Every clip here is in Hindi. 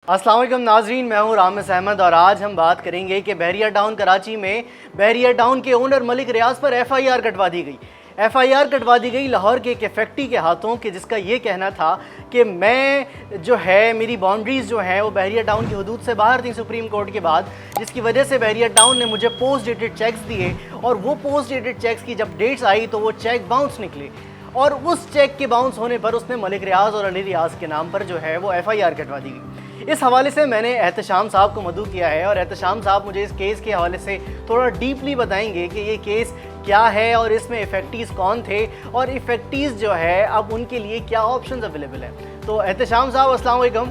अस्सलाम वालेकुम नाजरीन, मैं हूँ रामिस अहमद और आज हम बात करेंगे कि बहरिया टाउन कराची में बहरिया टाउन के ओनर मलिक रियाज पर FIR कटवा दी गई। FIR कटवा दी गई लाहौर के एक इफेक्टी के हाथों कि जिसका ये कहना था कि मैं जो है मेरी बाउंड्रीज़ जो हैं वो बहरिया टाउन की हदूद से बाहर थी सुप्रीम कोर्ट के बाद, जिसकी वजह से बहरिया टाउन ने मुझे पोस्ट डेटेड चेक्स दिए और वो पोस्ट डेटेड चेक्स की जब डेट्स आई तो वो चेक बाउंस निकले और उस चेक के बाउंस होने पर उसने मलिक रियाज और अली रियाज के नाम पर जो है वो FIR कटवा दी गई। इस हवाले से मैंने एहतशाम साहब को मदऊ किया है और एहतशाम साहब मुझे इस केस के हवाले से थोड़ा डीपली बताएंगे कि ये केस क्या है और इसमें इफेक्टीज़ कौन थे और इफेक्टीज़ जो है अब उनके लिए क्या ऑप्शंस अवेलेबल हैं। तो एहतशाम साहब अस्सलाम वालेकुम,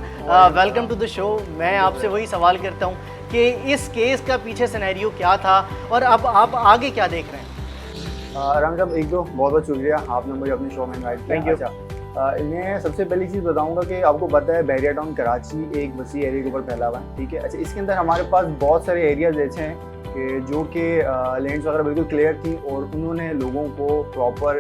वेलकम टू द शो। मैं आपसे वही सवाल करता हूँ कि इस केस का पीछे सिनेरियो क्या था और अब आप आगे क्या देख रहे हैं। राम साहब, एक तो बहुत बहुत शुक्रिया, आपने मुझे अपने शो में इनवाइट किया। Thank you. मैं सबसे पहली चीज़ बताऊंगा कि आपको पता है बहरिया टाउन कराची एक वसी एरिया के ऊपर फैला हुआ है, ठीक है। अच्छा, इसके अंदर हमारे पास बहुत सारे एरियाज ऐसे हैं कि जो कि लैंड्स वगैरह बिल्कुल क्लियर थी और उन्होंने लोगों को प्रॉपर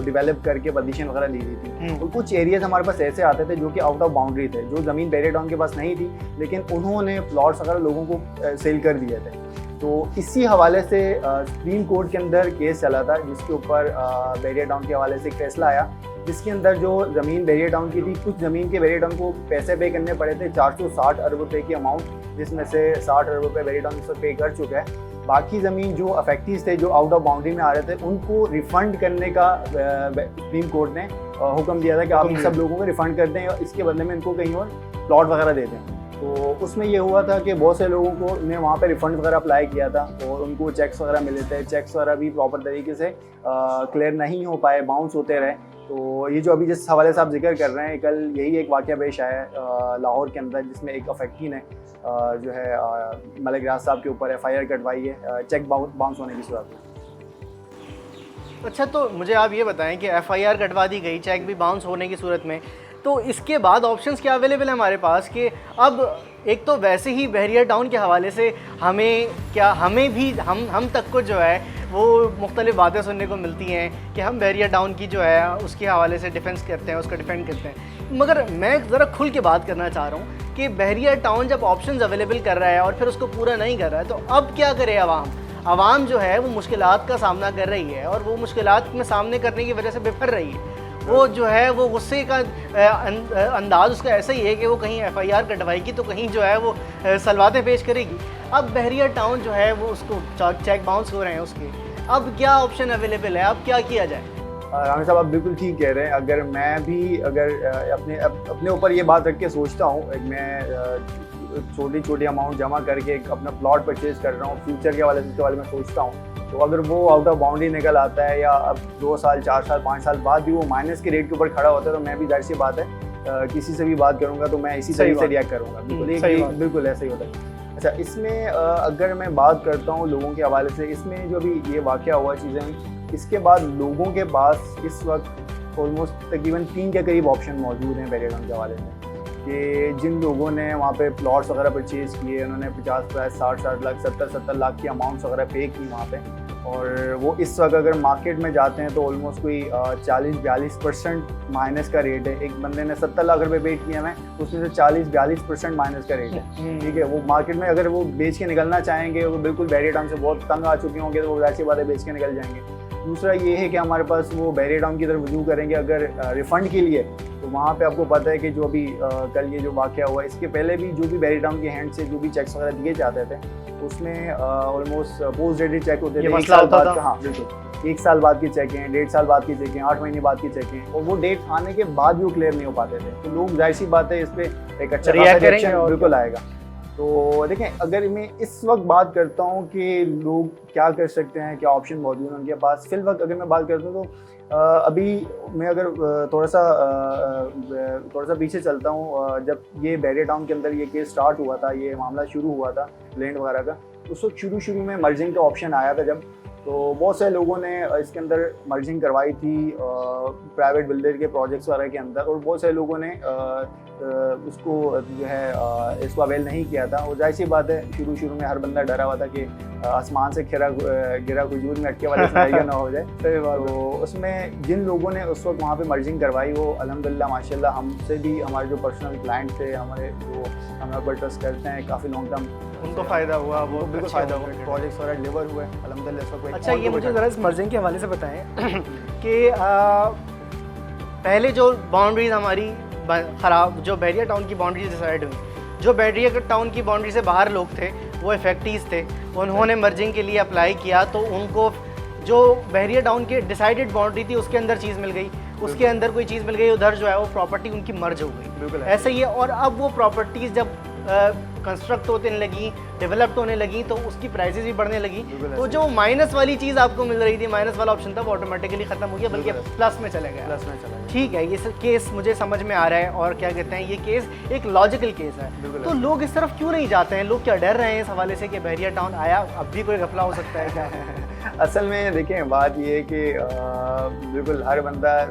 डेवलप करके पोजीशन वगैरह ली हुई थी। और कुछ एरियाज हमारे पास ऐसे आते थे जो कि आउट ऑफ बाउंड्री थे, जो ज़मीन बहरिया टाउन के पास नहीं थी, लेकिन उन्होंने प्लॉट्स वगैरह लोगों को सेल कर दिए थे। तो इसी हवाले से सुप्रीम कोर्ट के अंदर केस चला था, जिसके ऊपर बहरिया टाउन के हवाले से एक फैसला आया, जिसके अंदर जो ज़मीन बहरिया टाउन की थी, कुछ ज़मीन के बहरिया टाउन को पैसे पे करने पड़े थे, 460 अरब रुपए की अमाउंट, जिसमें से 60 अरब रुपए बहरिया टाउन इस पे कर चुका है। बाकी ज़मीन जो अफेक्टीज थे, जो आउट ऑफ बाउंड्री में आ रहे थे, उनको रिफ़ंड करने का सुप्रीम कोर्ट ने हुक्म दिया था कि आप इन सब लोगों को रिफ़ंड कर दें और इसके बदले में इनको कहीं और प्लॉट वगैरह दे दें। तो उसमें ये हुआ था कि बहुत से लोगों को ने वहाँ पे रिफ़ंड वगैरह अप्लाई किया था और उनको चेक्स वगैरह मिले थे। चेक्स वगैरह भी प्रॉपर तरीके से क्लियर नहीं हो पाए, बाउंस होते रहे। तो ये जो अभी जिस हवाले से आप जिक्र कर रहे हैं, कल यही एक वाक़या पेश आया है लाहौर के अंदर, जिसमें एक अफेक्टी ने जो है मलिक रियाज साहब के ऊपर FIR कटवाई है चेक बाउंस होने की सूरत में। अच्छा, तो मुझे आप ये बताएं कि FIR कटवा दी गई, चेक भी बाउंस होने की सूरत में, तो इसके बाद ऑप्शंस क्या अवेलेबल है हमारे पास कि अब एक तो वैसे ही बहरिया टाउन के हवाले से हमें भी हम तक को जो है वो मुख्तलिफ बातें सुनने को मिलती हैं कि हम बहरिया टाउन की जो है उसके हवाले से डिफेंस करते हैं, उसका डिफेंड करते हैं। मगर मैं ज़रा खुल के बात करना चाह रहा हूँ कि बहरिया टाउन जब ऑप्शंस अवेलेबल कर रहा है और फिर उसको पूरा नहीं कर रहा है, तो अब क्या करे आवाम जो है वो मुश्किलात का सामना कर रही है और वो मुश्किलात में सामने करने की वजह से बिफर रही है। वो जो है वो गुस्से का अंदाज़ उसका ऐसा ही है कि वो कहीं FIR कटवाएगी तो कहीं जो है वो सलवातें पेश करेगी। अब बहरिया टाउन जो है वो उसको चेक बाउंस हो रहे हैं उसके, अब क्या ऑप्शन अवेलेबल है, अब क्या किया जाए। रामी साहब, आप बिल्कुल ठीक कह रहे हैं। अगर मैं भी अपने ऊपर ये बात रख के सोचता हूँ, मैं छोटी छोटी अमाउंट जमा करके एक अपना प्लॉट परचेज़ कर रहा हूँ, फ्यूचर के वाले उसके बारे में सोचता हूँ, तो अगर वो आउट ऑफ बाउंड्री निकल आता है या अब 2 साल 4 साल 5 साल बाद भी वो माइनस के रेट के ऊपर खड़ा होता है, तो मैं भी जाहिर सी बात है किसी से भी बात करूँगा तो मैं इसी तरीके से रिएक्ट करूँगा। बिल्कुल ऐसा ही होता है। अच्छा, इसमें अगर मैं बात करता हूँ लोगों के हवाले से, इसमें जो भी ये वाक़या हुआ चीज़ें, इसके बाद लोगों के पास इस वक्त ऑलमोस्ट तकरीबन 3 के करीब ऑप्शन मौजूद हैं बहरिया टाउन के हवाले से, कि जिन लोगों ने वहाँ पे प्लॉट्स वगैरह परचेज़ किए, उन्होंने 50 60 लाख 70 लाख की अमाउंट्स वगैरह पे की वहाँ पे, और वो इस वक्त अगर मार्केट में जाते हैं तो ऑलमोस्ट कोई 40-42% माइनस का रेट है। एक बंदे ने 70 लाख रुपए पे किया है, उसमें से 40-42% माइनस का रेट है, ठीक है। वो मार्केट में अगर वो बेच के निकलना चाहेंगे, वो बिल्कुल बहरिया टाउन से बहुत तंग आ चुके होंगे, तो वो वैसी बातें बेच के निकल जाएंगे। दूसरा ये है कि हमारे पास वो बहरिया टाउन की तरफ रुजू करेंगे अगर रिफ़ंड के लिए, तो वहाँ पे आपको पता है कि जो अभी कल ये जो वाक़या हुआ, इसके पहले भी जो भी बहरिया टाउन के हैंड से जो भी चेक्स वगैरह दिए जाते थे, उसमें ऑलमोस्ट पोस्ट डेटेड चेक होते थे 1 साल बाद का। हाँ बिल्कुल, 1 साल बाद की चेक हैं, 1.5 साल बाद की चेक हैं, 8 महीने बाद की चेक हैं, और वो डेट आने के बाद भी वो क्लियर नहीं हो पाते थे। तो लोग जाहिर सी बात है इस पर एक अच्छा रिएक्शन बिल्कुल आएगा। तो देखें, अगर मैं इस वक्त बात करता हूँ कि लोग क्या कर सकते हैं, क्या ऑप्शन मौजूद हैं उनके पास, फिल वक्त अगर मैं बात करता हूँ तो अभी मैं अगर थोड़ा सा पीछे चलता हूँ, जब ये बहरिया टाउन के अंदर ये केस स्टार्ट हुआ था, ये मामला शुरू हुआ था लैंड वगैरह का, उस वक्त शुरू में मर्जिंग का ऑप्शन आया था जब, तो बहुत से लोगों ने इसके अंदर मर्जिंग करवाई थी प्राइवेट बिल्डर के प्रोजेक्ट्स वगैरह के अंदर, और बहुत से लोगों ने उसको जो है इसको अवेल नहीं किया था। और जाहिर सी बात है शुरू में हर बंदा डरा हुआ था कि आसमान से गिरा खजूर में अटके वाला सिनेरियो ना हो जाए। सही बात तो उसमें जिन लोगों ने उस वक्त वहाँ पे मर्जिंग करवाई वो अल्हम्दुलिल्लाह माशाल्लाह हमसे भी हमारे जो पर्सनल क्लाइंट थे, हमारे जो हमें ऊपर ट्रस्ट करते हैं, काफ़ी लॉन्ग टर्म उनको फ़ायदा हुआ, वो बिल्कुल फ़ायदा हुआ, प्रोजेक्ट्स वगैरह डिलीवर हुए अल्हम्दुलिल्लाह। इस वक्त अच्छा, ये मुझे ज़रा इस मर्जिंग के हवाले से बताएं कि पहले जो बाउंड्रीज हमारी ख़राब, जो बहरिया टाउन की बाउंड्रीज डिसाइड हुई, जो बहरिया टाउन की बाउंड्री से बाहर लोग थे वो इफेक्टीज़ थे, उन्होंने मर्जिंग के लिए अप्लाई किया तो उनको जो बहरिया टाउन के डिसाइडेड बाउंड्री थी उसके अंदर चीज़ मिल गई, उसके अंदर कोई चीज़ मिल गई, उधर जो है वो प्रॉपर्टी उनकी मर्ज हो गई। ऐसे ही है। और अब वो प्रॉपर्टीज़ जब कंस्ट्रक्ट होने लगी, डेवलप्ड होने लगी, तो उसकी प्राइसेस भी बढ़ने लगी। तो जो माइनस वाली चीज़ आपको मिल रही थी, माइनस वाला ऑप्शन था, वो ऑटोमेटिकली ख़त्म हो गया, बल्कि प्लस में चले गया। ठीक है, ये केस मुझे समझ में आ रहा है और क्या कहते हैं, ये केस एक लॉजिकल केस है। तो लोग इस तरफ क्यों नहीं जाते हैं? लोग क्या डर रहे हैं इस हवाले से कि बहरिया टाउन आया, अब भी कोई घपला हो सकता है क्या? असल में देखें, बात ये है कि बिल्कुल हर बंदा,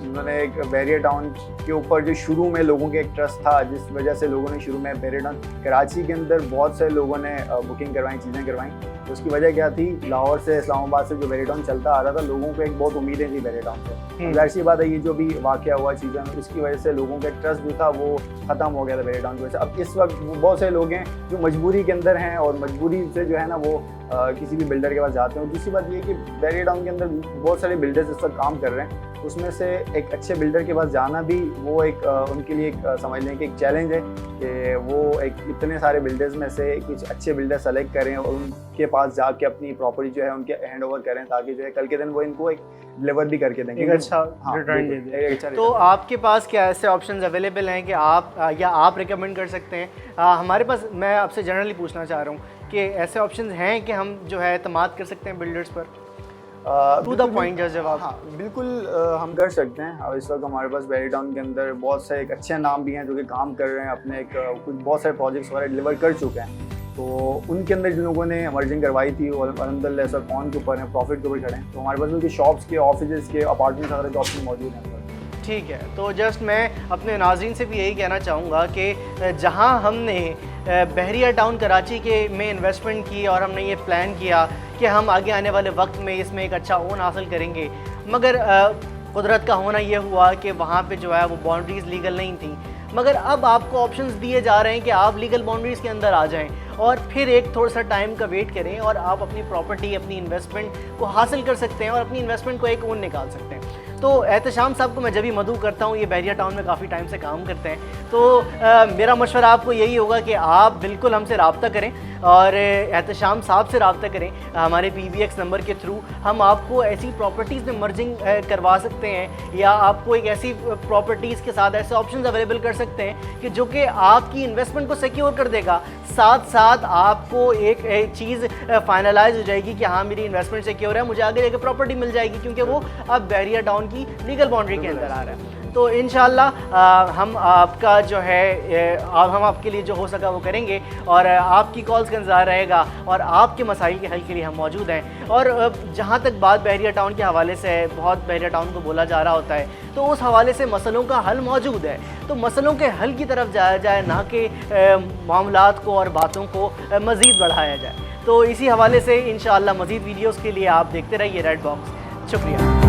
उन्होंने एक बहरिया टाउन के ऊपर जो शुरू में लोगों के एक ट्रस्ट था, जिस वजह से लोगों ने शुरू में बहरिया टाउन, कराची के अंदर बहुत से लोगों ने बुकिंग करवाई, चीज़ें करवाई। तो उसकी वजह क्या थी? लाहौर से, इस्लामाबाद से जो बहरिया टाउन चलता आ रहा था, लोगों को एक बहुत उम्मीदें थी बहरिया टाउन से। जाहिर सी बात है, ये जो भी वाक़या हुआ चीज़ें, उसकी वजह से लोगों का ट्रस्ट जो था वो ख़त्म हो गया था बहरिया टाउन की वजह से। अब इस वक्त बहुत से लोग हैं जो मजबूरी के अंदर हैं और मजबूरी से जो है ना वो किसी भी बिल्डर के पास जाते हैं। और दूसरी बात ये कि बहरिया टाउन के अंदर बहुत सारे बिल्डर्स इस वक्त काम कर रहे हैं, उसमें से एक अच्छे बिल्डर के पास जाना भी वो एक उनके लिए एक समझ लें कि एक चैलेंज है कि वो एक इतने सारे बिल्डर्स में से कुछ अच्छे बिल्डर सेलेक्ट करें और उनके पास जाके अपनी प्रॉपर्टी जो है उनके हैंड ओवर करें, ताकि जो है कल के दिन वो इनको एक डिलीवर भी करके देंगे, अच्छा रिटर्न दे दें। तो आपके पास क्या ऐसे ऑप्शंस अवेलेबल हैं कि आप रिकमेंड कर सकते हैं? हमारे पास, मैं आपसे जनरली पूछना चाह रहा हूँ कि ऐसे ऑप्शंस हैं कि हम जो है एतमाद कर सकते हैं बिल्डर्स पर? टू द पॉइंट जवाब। हाँ बिल्कुल, हम कर सकते हैं। और इस वक्त हमारे पास बहरिया टाउन के अंदर बहुत से एक अच्छे नाम भी हैं जो कि काम कर रहे हैं, अपने एक कुछ बहुत सारे प्रोजेक्ट्स वगैरह डिलीवर कर चुके हैं। तो उनके अंदर जिन लोगों ने मर्जिंग करवाई थी वो अल्हम्दुलिल्लाह इस वक्त ऑन के ऊपर हैं, प्रॉफिट के ऊपर खड़े हैं। तो हमारे पास उनकी शॉप्स के, ऑफिस के, अपार्टमेंट्स वगैरह के ऑप्शन मौजूद हैं। ठीक है, तो जस्ट मैं अपने नाज़रीन से भी यही कहना चाहूँगा कि जहाँ हमने बहरिया टाउन कराची के में इन्वेस्टमेंट की और हमने ये प्लान किया कि हम आगे आने वाले वक्त में इसमें एक अच्छा ओन हासिल करेंगे, मगर कुदरत का होना ये हुआ कि वहाँ पे जो है वो बाउंड्रीज़ लीगल नहीं थी। मगर अब आपको ऑप्शंस दिए जा रहे हैं कि आप लीगल बाउंड्रीज़ के अंदर आ जाएं और फिर एक थोड़ा सा टाइम का वेट करें और आप अपनी प्रॉपर्टी, अपनी इन्वेस्टमेंट को हासिल कर सकते हैं और अपनी इन्वेस्टमेंट को एक ओन निकाल सकते हैं। तो एहतशाम साहब को मैं जब भी मदऊ करता हूँ, ये बहरिया टाउन में काफ़ी टाइम से काम करते हैं, तो मेरा मशवरा आपको यही होगा कि आप बिल्कुल हमसे रब्ता करें और एहतशाम साहब से रब्ता करें। हमारे PBX नंबर के थ्रू हम आपको ऐसी प्रॉपर्टीज़ में मर्जिंग करवा सकते हैं या आपको एक ऐसी प्रॉपर्टीज़ के साथ ऐसे ऑप्शंस अवेलेबल कर सकते हैं कि जो कि आपकी इन्वेस्टमेंट को सिक्योर कर देगा। साथ साथ आपको एक चीज़ फाइनलाइज हो जाएगी कि हाँ मेरी इन्वेस्टमेंट सिक्योर है, मुझे आगे जाके प्रॉपर्टी मिल जाएगी, क्योंकि वो अब बहरिया टाउन की लीगल बाउंड्री के अंदर आ रहा है। तो इंशाल्लाह हम आपका जो है हम आपके लिए जो हो सका वो करेंगे और आपकी कॉल्स का इंतज़ार रहेगा और आपके मसाइल के हल के लिए हम मौजूद हैं। और जहाँ तक बात बहरिया टाउन के हवाले से है, बहुत बहरिया टाउन को बोला जा रहा होता है, तो उस हवाले से मसलों का हल मौजूद है। तो मसलों के हल की तरफ जाया जाए, ना कि मामलात को और बातों को मज़ीद बढ़ाया जाए। तो इसी हवाले से इंशाअल्लाह मज़ीद वीडियोज़ के लिए आप देखते रहिए रेड बॉक्स। शुक्रिया।